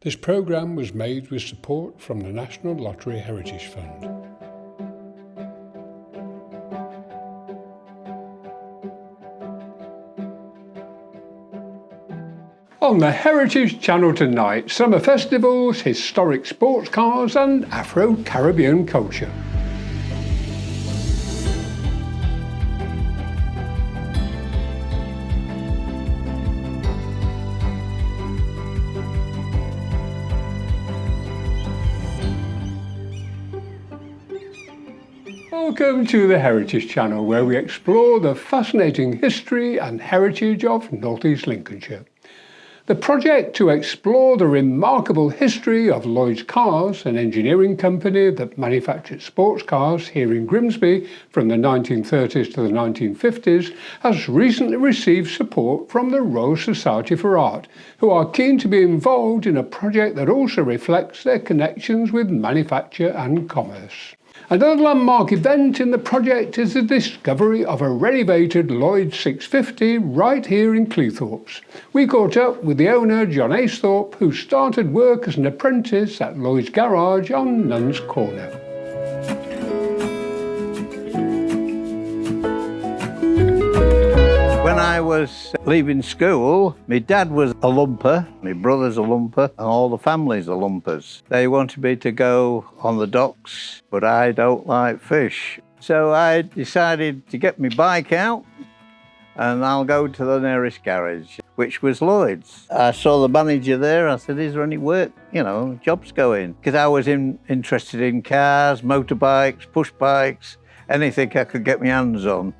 This programme was made with support from the National Lottery Heritage Fund. On the Heritage Channel tonight, summer festivals, historic sports cars and Afro Caribbean culture. Welcome to the Heritage Channel, where we explore the fascinating history and heritage of North East Lincolnshire. The project to explore the remarkable history of Lloyd's Cars, an engineering company that manufactured sports cars here in Grimsby from the 1930s to the 1950s, has recently received support from the Royal Society for Art, who are keen to be involved in a project that also reflects their connections with manufacture and commerce. Another landmark event in the project is the discovery of a renovated Lloyd's 650 right here in Cleethorpes. We caught up with the owner, John Aesthorpe, who started work as an apprentice at Lloyd's Garage on Nuns Corner. When I was leaving school, my dad was a lumper, my brother's a lumper, and all the family's are lumpers. They wanted me to go on the docks, but I don't like fish. So I decided to get my bike out and I'll go to the nearest garage, which was Lloyd's. I saw the manager there. I said, is there any work, jobs going? Because I was interested in cars, motorbikes, push bikes, anything I could get my hands on.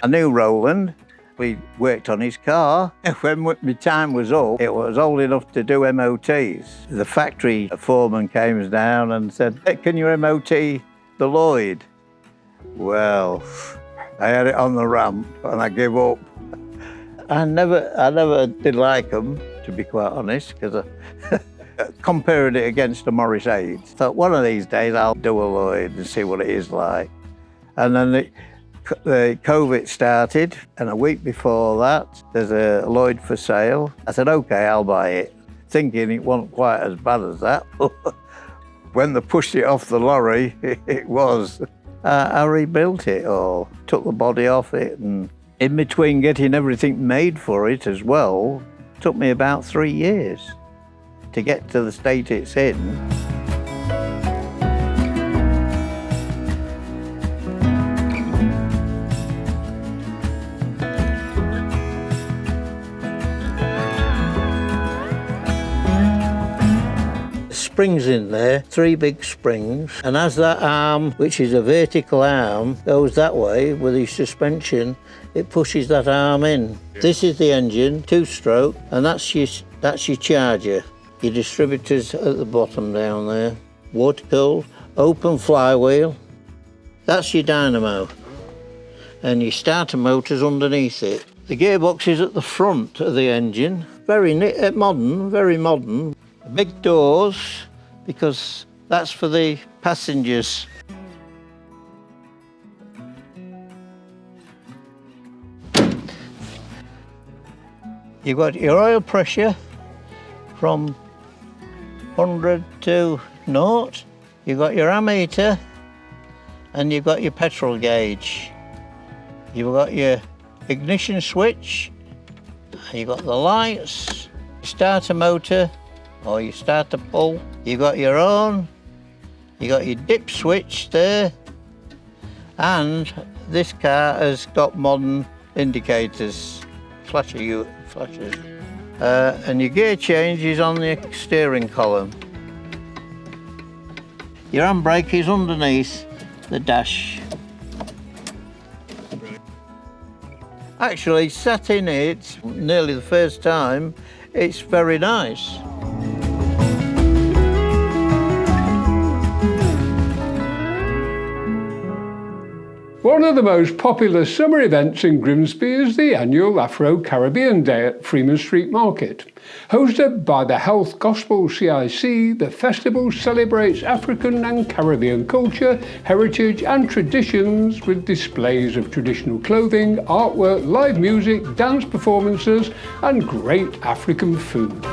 I knew Roland. We worked on his car. When my time was up, it was old enough to do MOTs. The factory foreman came down and said, hey, can you MOT the Lloyd? Well, I had it on the ramp and I gave up. I never did like them, to be quite honest, because I compared it against a Morris 8. Thought one of these days I'll do a Lloyd and see what it is like. And then the COVID started, and a week before that, there's a Lloyd for sale. I said, okay, I'll buy it, thinking it wasn't quite as bad as that. When they pushed it off the lorry, it was. I rebuilt it all, took the body off it, and in between getting everything made for it as well, took me about 3 years to get to the state it's in. Springs in there, 3 big springs, and as that arm, which is a vertical arm, goes that way with the suspension, it pushes that arm in. Yeah. This is the engine, 2-stroke, and that's your charger. Your distributors at the bottom down there. Water-cooled, open flywheel. That's your dynamo. And your starter motor's underneath it. The gearbox is at the front of the engine. Very modern, very modern. Big doors, because that's for the passengers. You've got your oil pressure from 100 to 0. You've got your ammeter and you've got your petrol gauge. You've got your ignition switch, you've got the lights, starter motor, or you start to pull. You got your own, you got your dip switch there, and this car has got modern indicators, flashes. And your gear change is on the steering column. Your handbrake is underneath the dash. Actually, sat in it nearly the first time, it's very nice. One of the most popular summer events in Grimsby is the annual Afro Caribbean Day at Freemen Street Market. Hosted by the Health Gospel CIC, the festival celebrates African and Caribbean culture, heritage and traditions with displays of traditional clothing, artwork, live music, dance performances and great African food.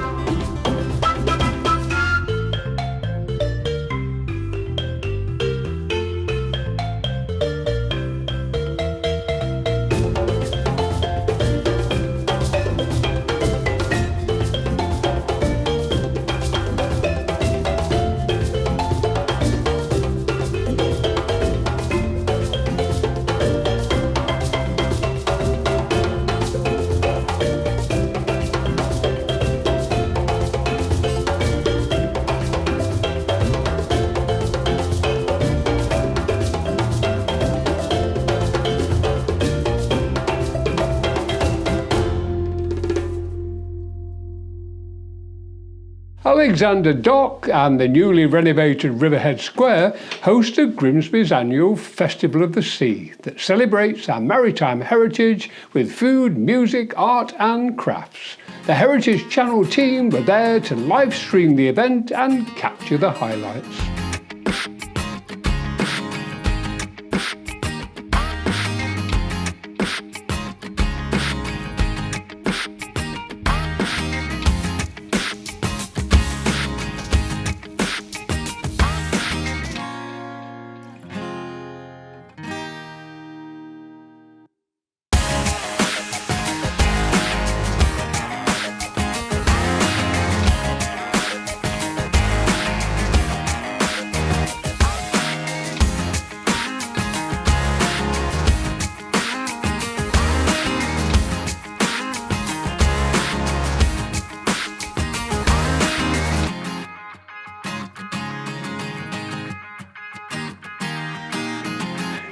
Alexander Dock and the newly renovated Riverhead Square hosted Grimsby's annual Festival of the Sea that celebrates our maritime heritage with food, music, art and crafts. The Heritage Channel team were there to live stream the event and capture the highlights.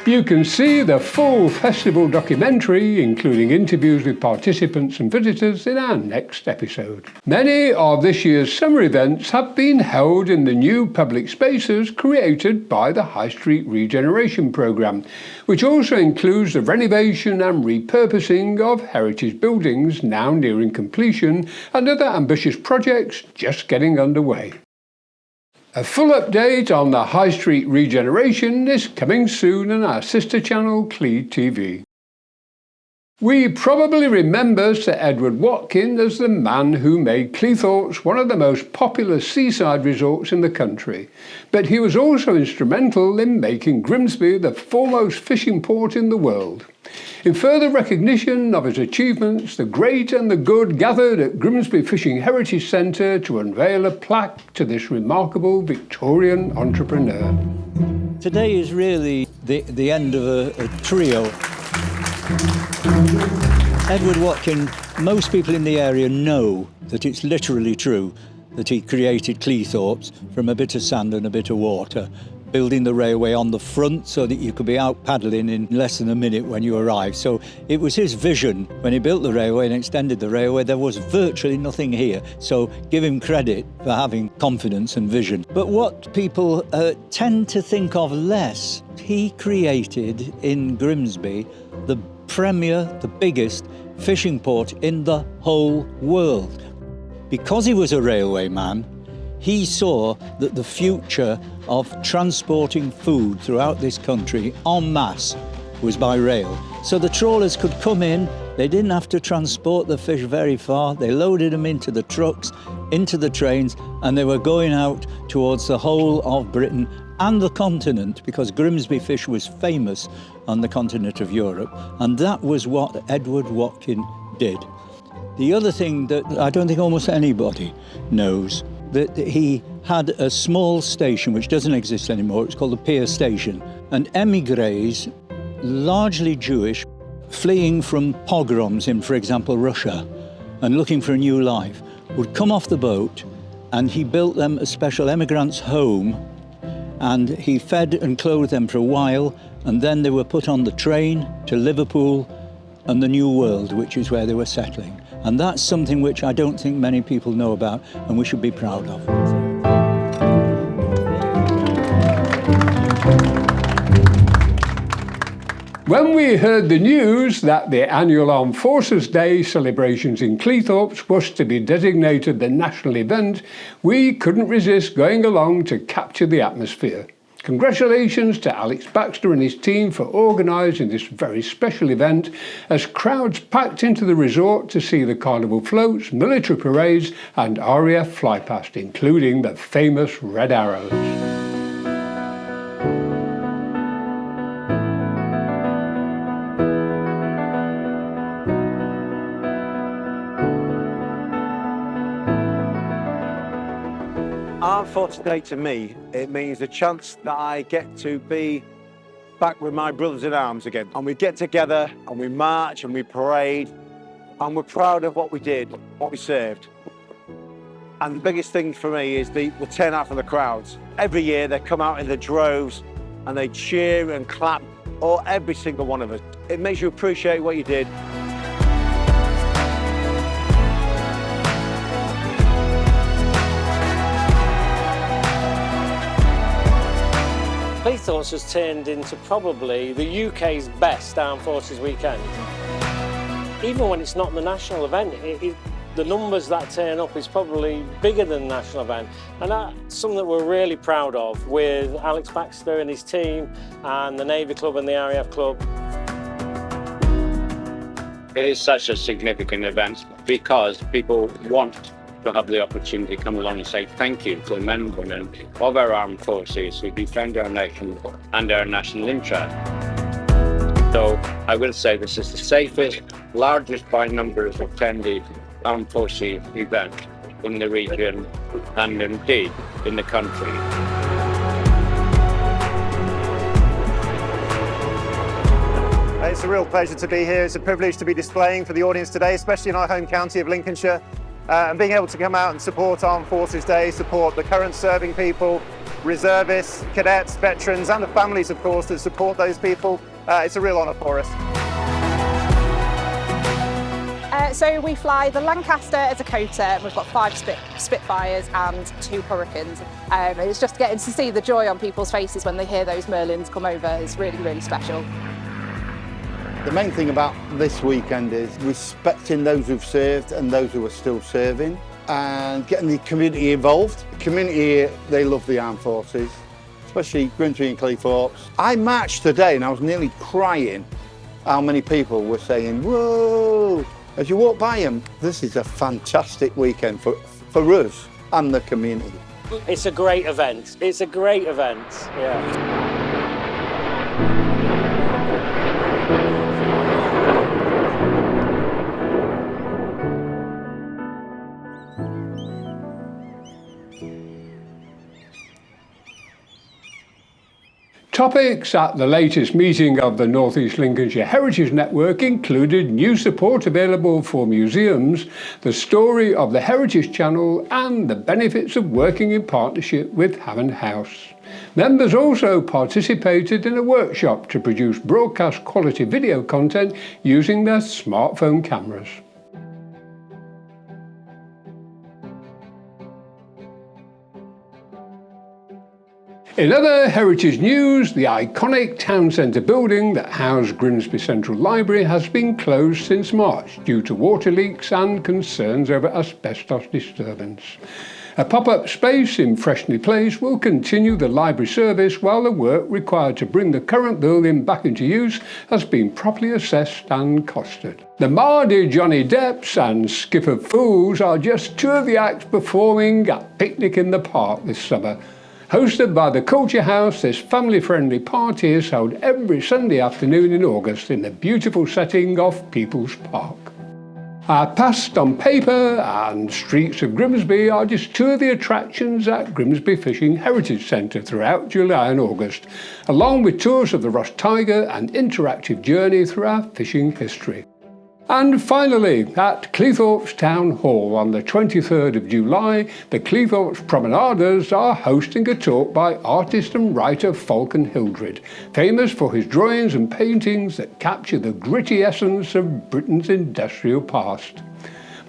You can see the full festival documentary, including interviews with participants and visitors, in our next episode. Many of this year's summer events have been held in the new public spaces created by the High Street Regeneration programme, which also includes the renovation and repurposing of heritage buildings now nearing completion and other ambitious projects just getting underway. A full update on the High Street Regeneration is coming soon on our sister channel Cleethorpes TV. We probably remember Sir Edward Watkin as the man who made Cleethorpes one of the most popular seaside resorts in the country, but he was also instrumental in making Grimsby the foremost fishing port in the world. In further recognition of his achievements, the great and the good gathered at Grimsby Fishing Heritage Centre to unveil a plaque to this remarkable Victorian entrepreneur. Today is really the end of a trio. Edward Watkin, most people in the area know that it's literally true that he created Cleethorpes from a bit of sand and a bit of water, building the railway on the front so that you could be out paddling in less than a minute when you arrived. So it was his vision. When he built the railway and extended the railway, there was virtually nothing here. So give him credit for having confidence and vision. But what people tend to think of less, he created in Grimsby the premier, the biggest fishing port in the whole world. Because he was a railway man, he saw that the future of transporting food throughout this country en masse was by rail. So the trawlers could come in, they didn't have to transport the fish very far, they loaded them into the trucks, into the trains, and they were going out towards the whole of Britain and the continent, because Grimsby fish was famous on the continent of Europe, and that was what Edward Watkin did. The other thing that I don't think almost anybody knows, that he had a small station which doesn't exist anymore. It's called the Pier Station, and emigres, largely Jewish, fleeing from pogroms in, for example, Russia, and looking for a new life, would come off the boat, and he built them a special emigrants' home, and he fed and clothed them for a while, and then they were put on the train to Liverpool and the New World, which is where they were settling. And that's something which I don't think many people know about, and we should be proud of. When we heard the news that the annual Armed Forces Day celebrations in Cleethorpes was to be designated the national event, we couldn't resist going along to capture the atmosphere. Congratulations to Alex Baxter and his team for organising this very special event, as crowds packed into the resort to see the carnival floats, military parades and RAF flypast, including the famous Red Arrows. Armed Forces Day to me, it means a chance that I get to be back with my brothers in arms again. And we get together and we march and we parade and we're proud of what we did, what we served. And the biggest thing for me is the turnout from the crowds. Every year they come out in the droves and they cheer and clap, every single one of us. It makes you appreciate what you did. Cleethorpes has turned into probably the UK's best Armed Forces Weekend. Even when it's not the national event, the numbers that turn up is probably bigger than the national event. And that's something that we're really proud of with Alex Baxter and his team and the Navy Club and the RAF Club. It is such a significant event because people want to have the opportunity to come along and say thank you to the men and women of our armed forces who defend our nation and our national interest. So I will say this is the safest, largest by numbers attended armed forces event in the region and indeed in the country. It's a real pleasure to be here. It's a privilege to be displaying for the audience today, especially in our home county of Lincolnshire. And being able to come out and support Armed Forces Day, support the current serving people, reservists, cadets, veterans, and the families, of course, that support those people. It's a real honour for us. So we fly the Lancaster as a coater, and we've got 5 Spitfires and 2 Hurricanes. It's just getting to see the joy on people's faces when they hear those Merlins come over is really, really special. The main thing about this weekend is respecting those who've served and those who are still serving and getting the community involved. The community here, they love the armed forces, especially Grimsby and Cleethorpes. I marched today and I was nearly crying how many people were saying, whoa, as you walk by them. This is a fantastic weekend for us and the community. It's a great event. It's a great event, yeah. Topics at the latest meeting of the North East Lincolnshire Heritage Network included new support available for museums, the story of the Heritage Channel and the benefits of working in partnership with Hammond House. Members also participated in a workshop to produce broadcast quality video content using their smartphone cameras. In other heritage news, the iconic town centre building that housed Grimsby Central Library has been closed since March due to water leaks and concerns over asbestos disturbance. A pop-up space in Freshney Place will continue the library service while the work required to bring the current building back into use has been properly assessed and costed. The Mardy Johnny Depps and Skipper Fools are just 2 of the acts performing at Picnic in the Park this summer. Hosted by the Culture House, this family-friendly party is held every Sunday afternoon in August in the beautiful setting of People's Park. Our Past on Paper and Streets of Grimsby are just 2 of the attractions at Grimsby Fishing Heritage Centre throughout July and August, along with tours of the Ross Tiger and interactive journey through our fishing history. And finally, at Cleethorpes Town Hall on the 23rd of July, the Cleethorpes Promenaders are hosting a talk by artist and writer Falcon Hildred, famous for his drawings and paintings that capture the gritty essence of Britain's industrial past.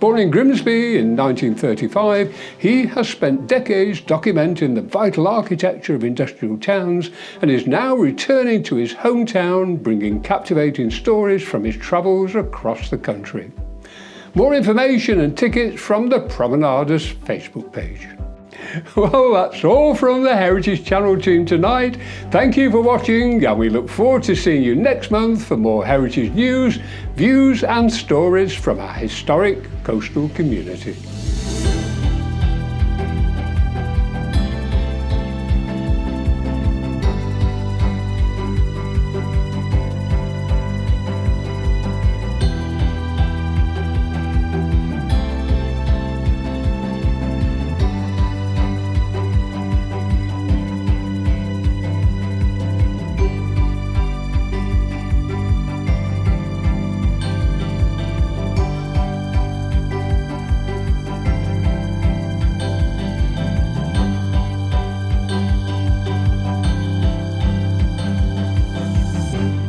Born in Grimsby in 1935, he has spent decades documenting the vital architecture of industrial towns and is now returning to his hometown, bringing captivating stories from his travels across the country. More information and tickets from the Promenaders Facebook page. Well, that's all from the Heritage Channel team tonight. Thank you for watching, and we look forward to seeing you next month for more heritage news, views and stories from our historic coastal community.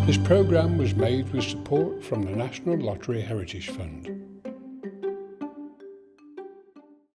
This programme was made with support from the National Lottery Heritage Fund.